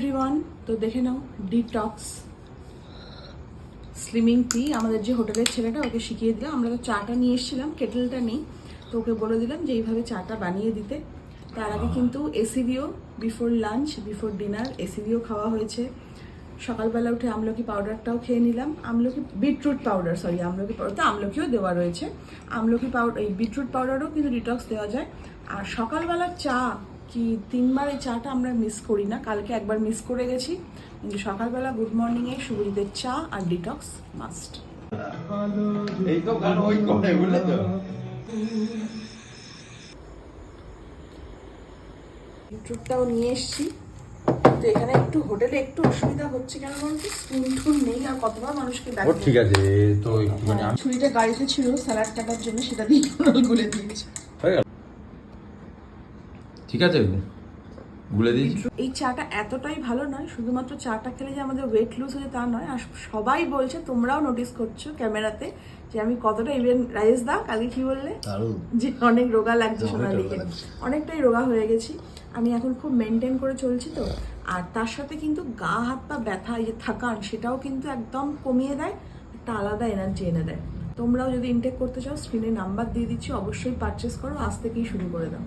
Everyone, তো দেখে নাও detox slimming টি। আমাদের যে হোটেলের ছেলেটা ওকে শিখিয়ে দিলাম। আমরা তো চাটা নিয়ে এসেছিলাম, কেটেলটা নেই, তো ওকে বলে দিলাম যে এইভাবে চাটা বানিয়ে দিতে। তার আগে কিন্তু এসিভিও বিফোর লাঞ্চ বিফোর ডিনার এসিভিও খাওয়া হয়েছে। সকালবেলা উঠে আমলকি পাউডারটাও খেয়ে নিলাম। আমলকি বিটরুট পাউডার, সরি আমলকি পাউডার তো আমলকিও দেওয়া রয়েছে। আমলকি পাউডার, এই বিটরুট পাউডারও কিন্তু ডিটক্স দেওয়া যায়। আর সকালবেলার চা কি 3বার এই চাটা আমরা মিস করি না, কালকে একবার মিস করে গেছি, কিন্তু সকালবেলা গুড মর্নিংয়ে শুভজিতের চা আর ডিটক্স মাস্ট। এই তো গান ওই করে বলে তো বিটরুটটাও নিয়ে এসেছি। তো এখানে একটু হোটেলে একটু অসুবিধা হচ্ছে, কেন বলতো স্পুন টুন নেই। আর কতবার মানুষকে ও ঠিক আছে তো একটুখানি ছুরিটা গাড়িতে ছিল স্যালাড কাটার জন্য, সেটা দিয়ে গুলে দিয়েছি। হয়ে গেল, ঠিক আছে গুলে দিয়েছি। এই চাটা এতটাই ভালো নয়, শুধুমাত্র চাটা খেলে যে আমাদের ওয়েট লুজ হয়েছে তা নয়। আর সবাই বলছে, তোমরাও নোটিস করছো ক্যামেরাতে, যে আমি কতটা, ইভেন রাইস দা কালকে কি বললে যে অনেক রোগা লাগছে সোনালিকে, অনেকটাই রোগা হয়ে গেছি। আমি এখন খুব মেনটেন করে চলছি তো। আর তার সাথে কিন্তু গা হাত পা ব্যথা, এই যে থাকান, সেটাও কিন্তু একদম কমিয়ে দেয়, একটা আলাদা এনার্জি এনে দেয়। তোমরাও যদি ইনটেক করতে চাও, স্ক্রিনে নাম্বার দিয়ে দিচ্ছি, অবশ্যই পারচেস করো, আজ থেকেই শুরু করে দাও।